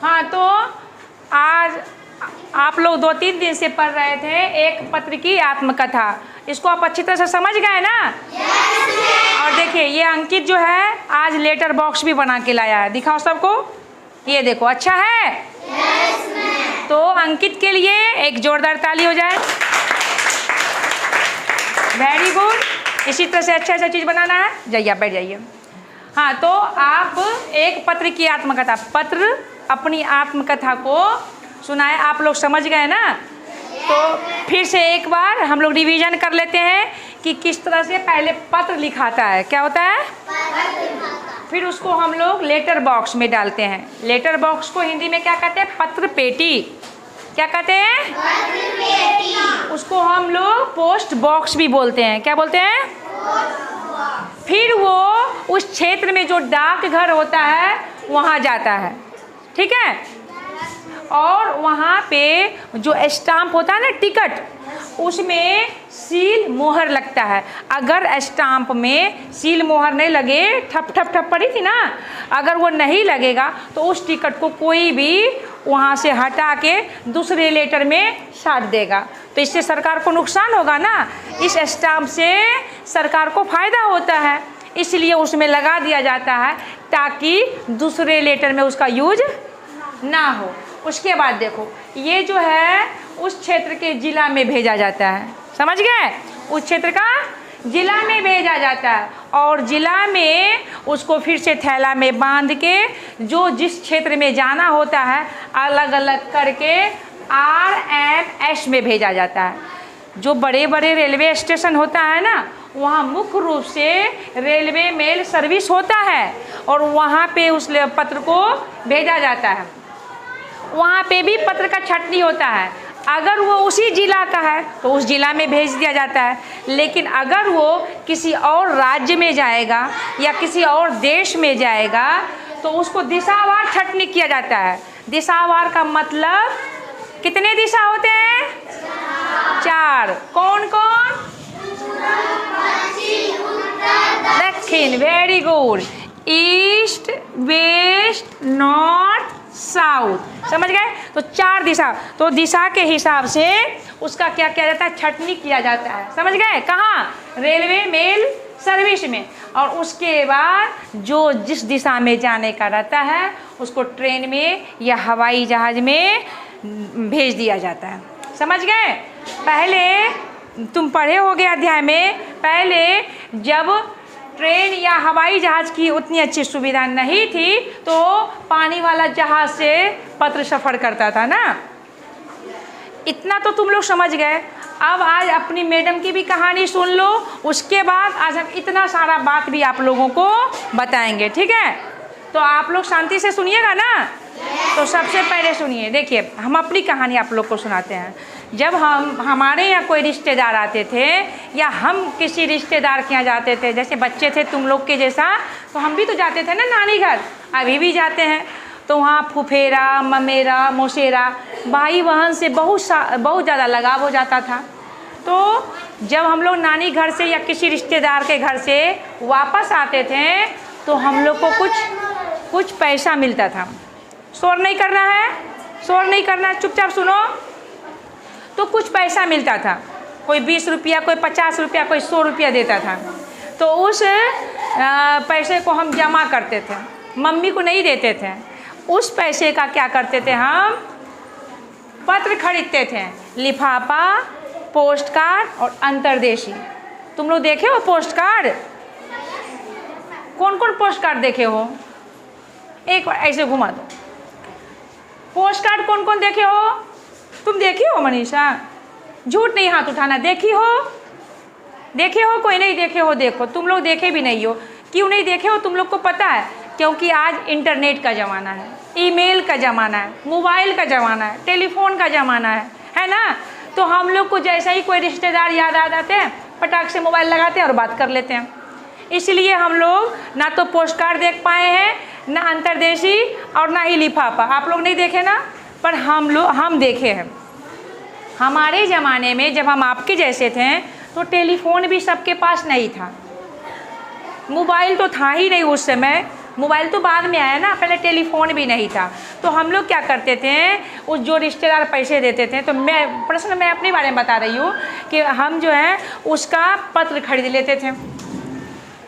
हाँ, तो आज आप लोग 2-3 दिन से पढ़ रहे थे एक पत्र की आत्मकथा। इसको आप अच्छी तरह से समझ गए ना? और देखिए ये अंकित जो है आज लेटर बॉक्स भी बना के लाया है, दिखाओ सबको। ये देखो, अच्छा है? तो अंकित के लिए एक जोरदार ताली हो जाए। Very good. इसी तरह से अच्छा चीज़ बनाना है। जाइए, आप बैठ जाइए। हाँ, तो आप एक पत्र की आत्मकथा, पत्र अपनी आत्मकथा को सुनाए। आप लोग समझ गए ना? तो फिर से एक बार हम लोग रिवीजन कर लेते हैं कि किस तरह से पहले पत्र लिखाता है। क्या होता है? फिर उसको हम लोग लेटर बॉक्स में डालते हैं। लेटर बॉक्स को हिंदी में क्या कहते हैं? पत्र पेटी। क्या कहते हैं? पत्र पेटी। उसको हम लोग पोस्ट बॉक्स भी बोलते हैं। क्या बोलते हैं? फिर वो उस क्षेत्र में जो डाकघर होता है वहाँ जाता है, ठीक है? और वहाँ पे जो स्टाम्प होता है ना, टिकट, उसमें सील मोहर लगता है। अगर स्टाम्प में सील मोहर नहीं लगे, ठप ठप ठप पड़ी थी ना, अगर वो नहीं लगेगा तो उस टिकट को कोई भी वहाँ से हटा के दूसरे लेटर में साट देगा। तो इससे सरकार को नुकसान होगा ना। इस स्टाम्प से सरकार को फ़ायदा होता है, इसलिए उसमें लगा दिया जाता है ताकि दूसरे लेटर में उसका यूज ना हो। उसके बाद देखो, ये जो है उस क्षेत्र के जिला में भेजा जाता है। समझ गए? उस क्षेत्र का जिला में भेजा जाता है और जिला में उसको फिर से थैला में बांध के जो जिस क्षेत्र में जाना होता है अलग अलग करके RMS में भेजा जाता है। जो बड़े बड़े रेलवे स्टेशन होता है ना, वहाँ मुख्य रूप से रेलवे मेल सर्विस होता है और वहाँ पे उस पत्र को भेजा जाता है। वहाँ पे भी पत्र का छटनी होता है। अगर वो उसी जिला का है तो उस जिला में भेज दिया जाता है, लेकिन अगर वो किसी और राज्य में जाएगा या किसी और देश में जाएगा तो उसको दिशावार छटनी किया जाता है। दिशावार का मतलब कितने दिशा होते हैं? 4। कौन कौन? दक्षिण। Very good. East, west, north, south. समझ गए? तो 4 दिशा। तो दिशा के हिसाब से उसका क्या किया जाता है? छटनी किया जाता है। समझ गए? कहाँ? रेलवे मेल सर्विस में। और उसके बाद जो जिस दिशा में जाने का रहता है उसको ट्रेन में या हवाई जहाज में भेज दिया जाता है। समझ गए? पहले तुम पढ़े होगे अध्याय में, पहले जब ट्रेन या हवाई जहाज़ की उतनी अच्छी सुविधा नहीं थी तो पानी वाला जहाज़ से पत्र सफ़र करता था ना। इतना तो तुम लोग समझ गए। अब आज अपनी मैडम की भी कहानी सुन लो, उसके बाद आज हम इतना सारा बात भी आप लोगों को बताएंगे, ठीक है? तो आप लोग शांति से सुनिएगा ना। तो सबसे पहले सुनिए, देखिए हम अपनी कहानी आप लोग को सुनाते हैं। जब हमारे यहाँ कोई रिश्तेदार आते थे या हम किसी रिश्तेदार के यहाँ जाते थे, जैसे बच्चे थे तुम लोग के जैसा, तो हम भी तो जाते थे ना नानी घर, अभी भी जाते हैं। तो वहाँ फुफेरा, ममेरा, मौसेरा, भाई बहन से बहुत ज़्यादा लगाव हो जाता था। तो जब हम लोग नानी घर से या किसी रिश्तेदार के घर से वापस आते थे तो हम लोग को कुछ पैसा मिलता था। शोर नहीं करना है, शोर नहीं करना है, चुपचाप सुनो। तो कुछ पैसा मिलता था, कोई 20 रुपया, कोई 50 रुपया, कोई 100 रुपया देता था। तो उस पैसे को हम जमा करते थे, मम्मी को नहीं देते थे। उस पैसे का क्या करते थे? हम पत्र खरीदते थे, लिफाफा, पोस्ट कार्ड और अंतर्देशी। तुम लोग देखे हो पोस्ट कार्ड? कौन कौन पोस्ट कार्ड देखे हो? एक बार ऐसे घुमा दो। पोस्ट कार्ड कौन कौन देखे हो? तुम देखी हो मनीषा? झूठ नहीं हाथ उठाना। देखी हो? देखे हो? कोई नहीं देखे हो? देखो, तुम लोग देखे भी नहीं हो। क्यों नहीं देखे हो? तुम लोग को पता है, क्योंकि आज इंटरनेट का ज़माना है, ईमेल का ज़माना है, मोबाइल का ज़माना है, टेलीफोन का ज़माना है ना? तो हम लोग को जैसा ही कोई रिश्तेदार याद आ जाते हैं, फटाक से मोबाइल लगाते हैं और बात कर लेते हैं। इसलिए हम लोग ना तो पोस्ट कार्ड देख पाए हैं, ना अंतर्देशी और ना ही लिफाफा। आप लोग नहीं देखे ना, पर हम देखे हैं। हमारे ज़माने में जब हम आपके जैसे थे तो टेलीफोन भी सबके पास नहीं था, मोबाइल तो था ही नहीं उस समय। मोबाइल तो बाद में आया ना, पहले टेलीफोन भी नहीं था। तो हम लोग क्या करते थे, उस जो रिश्तेदार पैसे देते थे, तो मैं अपने बारे में बता रही हूँ कि हम जो है उसका पत्र खरीद लेते थे।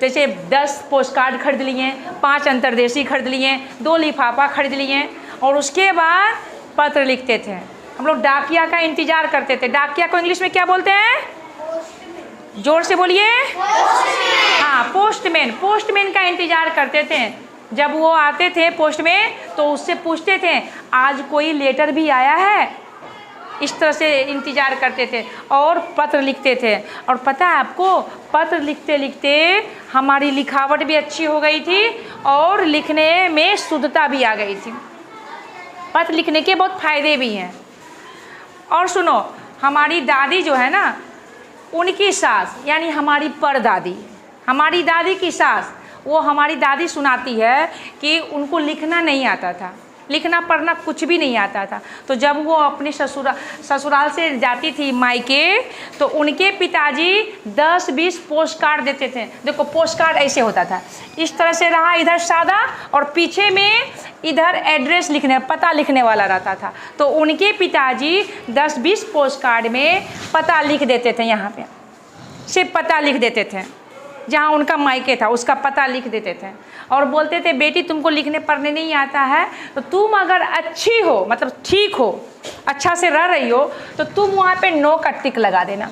जैसे 10 पोस्ट कार्ड खरीद लिए, 5 अंतर्देशीय खरीद लिए, 2 लिफाफा खरीद लिए, और उसके बाद पत्र लिखते थे। हम लोग डाकिया का इंतज़ार करते थे। डाकिया को इंग्लिश में क्या बोलते हैं? जोर से बोलिए। हाँ, पोस्टमैन। पोस्टमैन का इंतज़ार करते थे। जब वो आते थे पोस्टमैन, तो उससे पूछते थे आज कोई लेटर भी आया है। इस तरह से इंतज़ार करते थे और पत्र लिखते थे। और पता है आपको, पत्र लिखते लिखते हमारी लिखावट भी अच्छी हो गई थी और लिखने में शुद्धता भी आ गई थी। पत्र लिखने के बहुत फ़ायदे भी हैं। और सुनो, हमारी दादी जो है ना, उनकी सास यानी हमारी परदादी, हमारी दादी की सास, वो हमारी दादी सुनाती है कि उनको लिखना नहीं आता था, लिखना पढ़ना कुछ भी नहीं आता था। तो जब वो अपने ससुराल से जाती थी मायके, तो उनके पिताजी 10-20 पोस्ट कार्ड देते थे। देखो पोस्ट कार्ड ऐसे होता था, इस तरह से रहा, इधर सादा और पीछे में इधर एड्रेस लिखने, पता लिखने वाला रहता था। तो उनके पिताजी 10-20 पोस्ट कार्ड में पता लिख देते थे, यहाँ पे सिर्फ पता लिख देते थे, जहाँ उनका मायके था उसका पता लिख देते थे। और बोलते थे बेटी तुमको लिखने पढ़ने नहीं आता है, तो तुम अगर अच्छी हो, मतलब ठीक हो, अच्छा से रह रही हो, तो तुम वहाँ पे 9 का टिक लगा देना,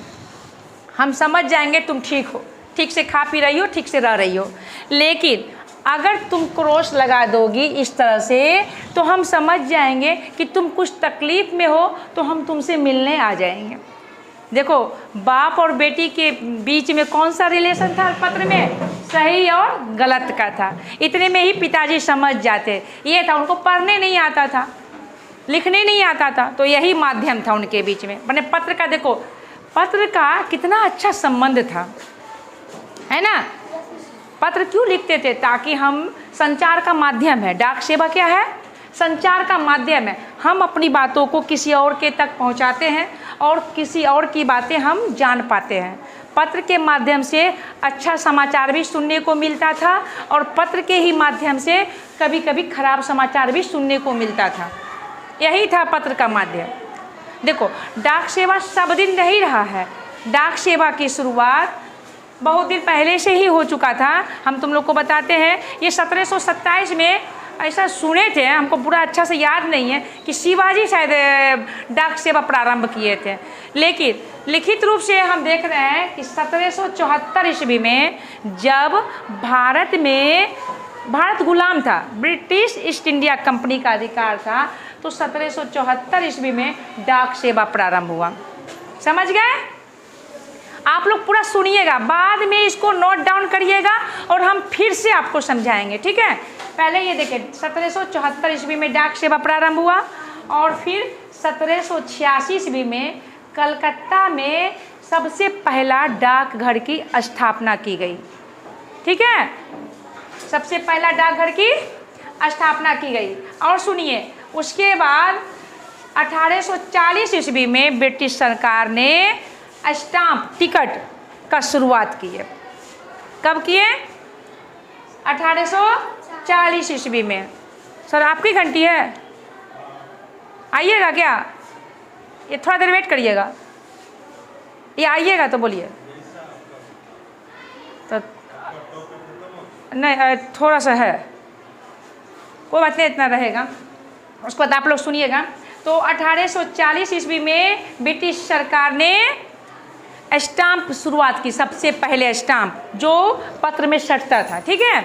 हम समझ जाएंगे तुम ठीक हो, ठीक से खा पी रही हो, ठीक से रह रही हो। लेकिन अगर तुम क्रॉस लगा दोगी इस तरह से, तो हम समझ जाएंगे कि तुम कुछ तकलीफ़ में हो, तो हम तुमसे मिलने आ जाएंगे। देखो, बाप और बेटी के बीच में कौन सा रिलेशन था पत्र में? सही और गलत का था। इतने में ही पिताजी समझ जाते। ये था, उनको पढ़ने नहीं आता था, लिखने नहीं आता था, तो यही माध्यम था उनके बीच में। मैंने पत्र का, देखो पत्र का कितना अच्छा संबंध था, है ना। पत्र क्यों लिखते थे? ताकि हम, संचार का माध्यम है, डाक सेवा क्या है? संचार का माध्यम है। हम अपनी बातों को किसी और के तक पहुंचाते हैं और किसी और की बातें हम जान पाते हैं। पत्र के माध्यम से अच्छा समाचार भी सुनने को मिलता था, और पत्र के ही माध्यम से कभी कभी खराब समाचार भी सुनने को मिलता था। यही था पत्र का माध्यम। देखो, डाक सेवा सब दिन नहीं रहा है। डाक सेवा की शुरुआत बहुत दिन पहले से ही हो चुका था। हम तुम लोग को बताते हैं, ये 1727 में ऐसा सुने थे, हमको पूरा अच्छा से याद नहीं है, कि शिवाजी शायद डाक सेवा प्रारंभ किए थे। लेकिन लिखित रूप से हम देख रहे हैं कि 1774 ईस्वी में, जब भारत गुलाम था, ब्रिटिश ईस्ट इंडिया कंपनी का अधिकार था, तो 1774 ईस्वी में डाक सेवा प्रारंभ हुआ। समझ गए? आप लोग पूरा सुनिएगा, बाद में इसको नोट डाउन करिएगा और हम फिर से आपको समझाएंगे, ठीक है। पहले ये देखें, 1774 ईस्वी में डाक सेवा प्रारंभ हुआ, और फिर 1786 ईस्वी में कलकत्ता में सबसे पहला डाकघर की स्थापना की गई, ठीक है। सबसे पहला डाकघर की स्थापना की गई। और सुनिए, उसके बाद 1840 ईस्वी में ब्रिटिश सरकार ने स्टाम्प टिकट का शुरुआत की है। कब किए? 1840 ईस्वी में। सर आपकी घंटी है, आइएगा क्या? ये थोड़ा देर वेट करिएगा, ये आइएगा तो बोलिए। तो नहीं, थोड़ा सा है, कोई बात नहीं, इतना रहेगा। उसके बाद आप लोग सुनिएगा। तो 1840 ईस्वी में ब्रिटिश सरकार ने स्टाम्प शुरुआत की, सबसे पहले स्टाम्प जो पत्र में सटता था, ठीक है।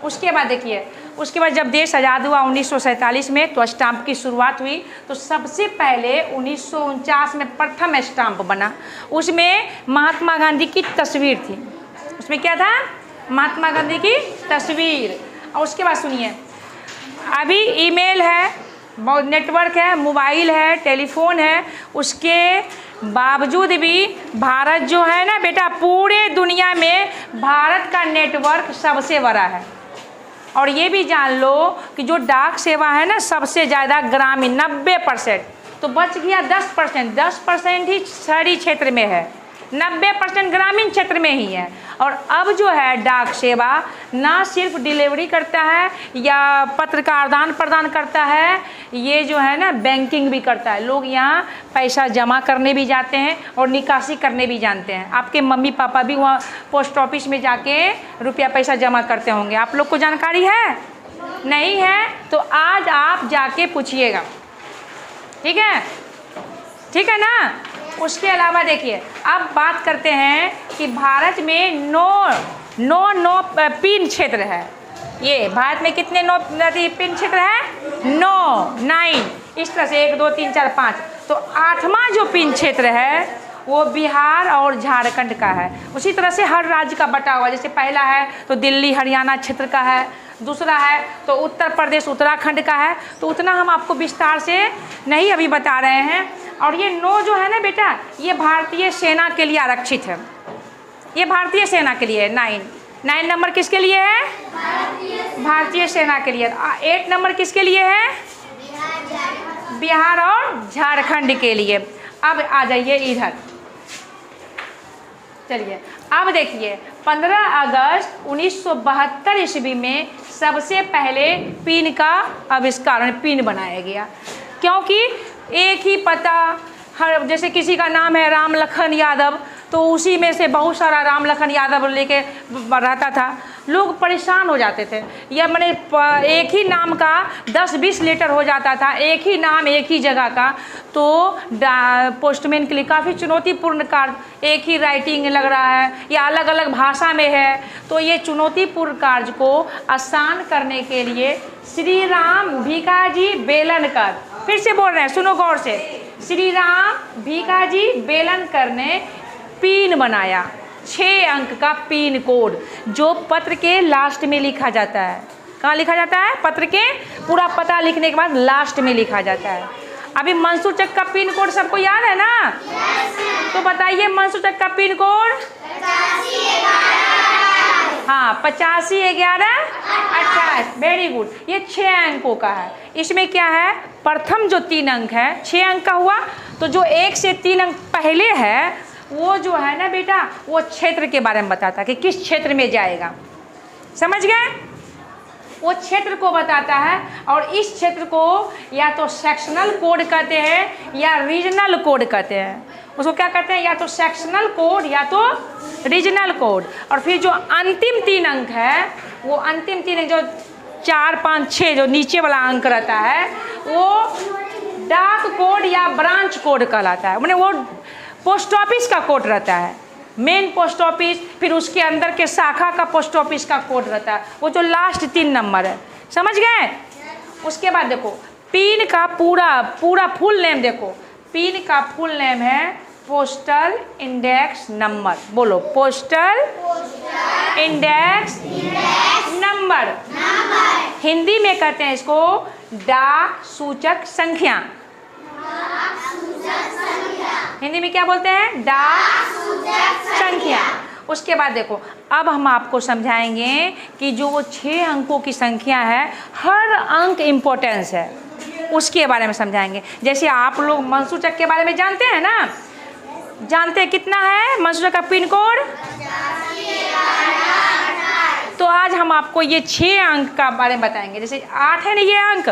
उसके बाद देखिए, उसके बाद जब देश आज़ाद हुआ 1947 में, तो स्टाम्प की शुरुआत हुई। तो सबसे पहले 1949 में प्रथम स्टाम्प बना, उसमें महात्मा गांधी की तस्वीर थी। उसमें क्या था? महात्मा गांधी की तस्वीर। और उसके बाद सुनिए, अभी ईमेल है, बहुत नेटवर्क है, मोबाइल है, टेलीफोन है, उसके बावजूद भी भारत जो है ना बेटा, पूरे दुनिया में भारत का नेटवर्क सबसे बड़ा है। और ये भी जान लो कि जो डाक सेवा है ना, सबसे ज़्यादा ग्रामीण 90%, तो बच गया 10%। 10% ही शहरी क्षेत्र में है। 90% ग्रामीण क्षेत्र में ही है। और अब जो है डाक सेवा ना सिर्फ डिलीवरी करता है या पत्र का आदान प्रदान करता है, ये जो है ना बैंकिंग भी करता है। लोग यहाँ पैसा जमा करने भी जाते हैं और निकासी करने भी जानते हैं। आपके मम्मी पापा भी वहाँ पोस्ट ऑफिस में जाके रुपया पैसा जमा करते होंगे, आप लोग को जानकारी है? नहीं है तो आज आप जाके पूछिएगा, ठीक है? ठीक है ना। उसके अलावा देखिए, अब बात करते हैं कि भारत में नौ पिन क्षेत्र है। ये भारत में कितने पिन क्षेत्र है? 9 इस तरह से 1 2 3 4 5। तो 8वां जो पिन क्षेत्र है वो बिहार और झारखंड का है। उसी तरह से हर राज्य का बटा हुआ, जैसे पहला है तो दिल्ली हरियाणा क्षेत्र का है, दूसरा है तो उत्तर प्रदेश उत्तराखंड का है। तो उतना हम आपको विस्तार से नहीं अभी बता रहे हैं। और ये 9 जो है ना बेटा, ये भारतीय सेना के लिए आरक्षित है। ये भारतीय सेना के लिए है। 9 नंबर किसके लिए है? भारतीय सेना के लिए। 8 नंबर किसके लिए है? बिहार और झारखंड के लिए। अब आ जाइए इधर, चलिए अब देखिए 15 अगस्त 1972 ईस्वी में सबसे पहले पिन का आविष्कार, पिन बनाया गया। क्योंकि एक ही पता, हर जैसे किसी का नाम है राम लखन यादव, तो उसी में से बहुत सारा राम लखन यादव लेके रहता था, लोग परेशान हो जाते थे। या मैंने एक ही नाम का 10-20 लेटर हो जाता था, एक ही नाम एक ही जगह का, तो पोस्टमैन के लिए काफ़ी चुनौतीपूर्ण कार्य। एक ही राइटिंग लग रहा है या अलग अलग भाषा में है, तो ये चुनौतीपूर्ण कार्य को आसान करने के लिए श्री राम भिकाजी बेलनकर, फिर से बोल रहे हैं, सुनो गौर से, श्री राम भिकाजी बेलनकर ने पिन बनाया। 6 अंक का पिन कोड जो पत्र के लास्ट में लिखा जाता है। कहाँ लिखा जाता है? पत्र के पूरा पता लिखने के बाद लास्ट में लिखा जाता है। अभी मंसूचक का पिन कोड सबको याद है ना? तो बताइए मंसूचक का पिन कोड? हाँ, 851128। Very good. ये 6 अंकों का है। इसमें क्या है, प्रथम जो 3 अंक है 6 अंक का हुआ, तो जो 1 से 3 अंक पहले है वो जो है ना बेटा, वो क्षेत्र के बारे में बताता है कि किस क्षेत्र में जाएगा। समझ गए? वो क्षेत्र को बताता है। और इस क्षेत्र को या तो सेक्शनल कोड कहते हैं या रीजनल कोड कहते हैं। उसको क्या कहते हैं? या तो सेक्शनल कोड या तो रीजनल कोड। और फिर जो अंतिम 3 अंक है, वो अंतिम 3 अंक जो 4 5 6 जो नीचे वाला अंक रहता है, वो डाक कोड या ब्रांच कोड कहलाता है। मैंने वो पोस्ट ऑफिस का कोड रहता है, मेन पोस्ट ऑफिस, फिर उसके अंदर के शाखा का पोस्ट ऑफिस का कोड रहता है, वो जो लास्ट 3 नंबर है। समझ गए? उसके बाद देखो पिन का पूरा फुल नेम देखो। पिन का फुल नेम है पोस्टल इंडेक्स नंबर। बोलो, पोस्टल इंडेक्स नंबर। हिंदी में कहते हैं इसको डाक सूचक संख्या। हिंदी में क्या बोलते हैं? डाक सूचक संख्या। उसके बाद देखो, अब हम आपको समझाएंगे कि जो वो 6 अंकों की संख्या है, हर अंक इम्पोर्टेंस है, उसके बारे में समझाएंगे। जैसे आप लोग मंसूचक के बारे में जानते हैं ना, जानते हैं कितना है मंसूचक का पिन कोड? तो आज हम आपको ये 6 अंक का बारे में बताएंगे। जैसे 8 है ना ये अंक,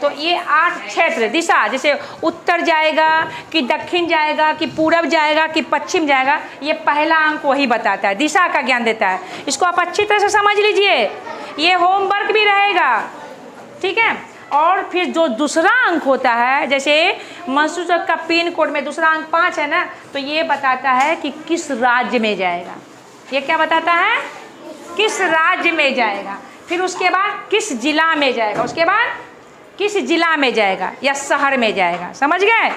तो ये 8 क्षेत्र दिशा, जैसे उत्तर जाएगा कि दक्षिण जाएगा कि पूरब जाएगा कि पश्चिम जाएगा, ये पहला अंक वही बताता है, दिशा का ज्ञान देता है। इसको आप अच्छी तरह से समझ लीजिए, ये होमवर्क भी रहेगा, ठीक है। और फिर जो दूसरा अंक होता है, जैसे मंसूचक का पिन कोड में दूसरा अंक 5 है ना, तो ये बताता है कि किस राज्य में जाएगा। ये क्या बताता है? किस राज्य में जाएगा। फिर उसके बाद किस जिला में जाएगा, उसके बाद किस जिला में जाएगा या शहर में जाएगा। समझ गए?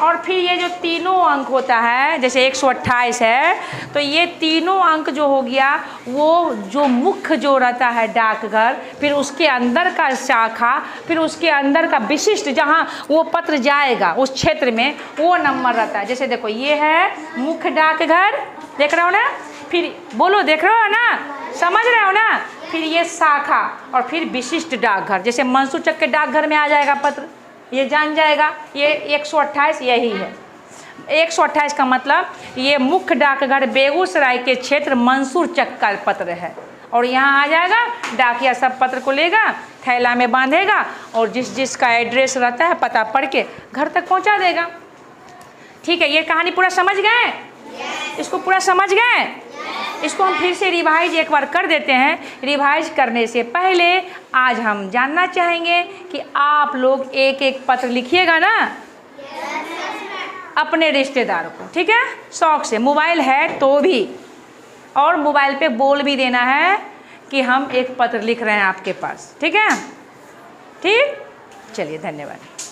और फिर ये जो तीनों अंक होता है, जैसे 128 है, तो ये तीनों अंक जो हो गया, वो जो मुख्य जो रहता है डाकघर, फिर उसके अंदर का शाखा, फिर उसके अंदर का विशिष्ट जहाँ वो पत्र जाएगा उस क्षेत्र में, वो नंबर रहता है। जैसे देखो ये है मुख्य डाकघर, देख रहे हो ना, फिर बोलो देख रहे हो ना, समझ रहे हो ना, फिर ये शाखा और फिर विशिष्ट डाकघर। जैसे मंसूचक के डाकघर में आ जाएगा पत्र, ये जान जाएगा ये 128 यही है। 128 का मतलब ये मुख्य डाकघर बेगूसराय के क्षेत्र मंसूर चक का पत्र है। और यहाँ आ जाएगा, डाकिया सब पत्र को लेगा, थैला में बांधेगा और जिस जिसका एड्रेस रहता है पता पढ़ के घर तक पहुँचा देगा। ठीक है, ये कहानी पूरा समझ गए? इसको पूरा समझ गए? इसको हम फिर से रिवाइज एक बार कर देते हैं। रिवाइज करने से पहले आज हम जानना चाहेंगे कि आप लोग एक एक पत्र लिखिएगा ना अपने रिश्तेदारों को, ठीक है, शौक से। मोबाइल है तो भी, और मोबाइल पे बोल भी देना है कि हम एक पत्र लिख रहे हैं आपके पास, ठीक है? ठीक, चलिए, धन्यवाद।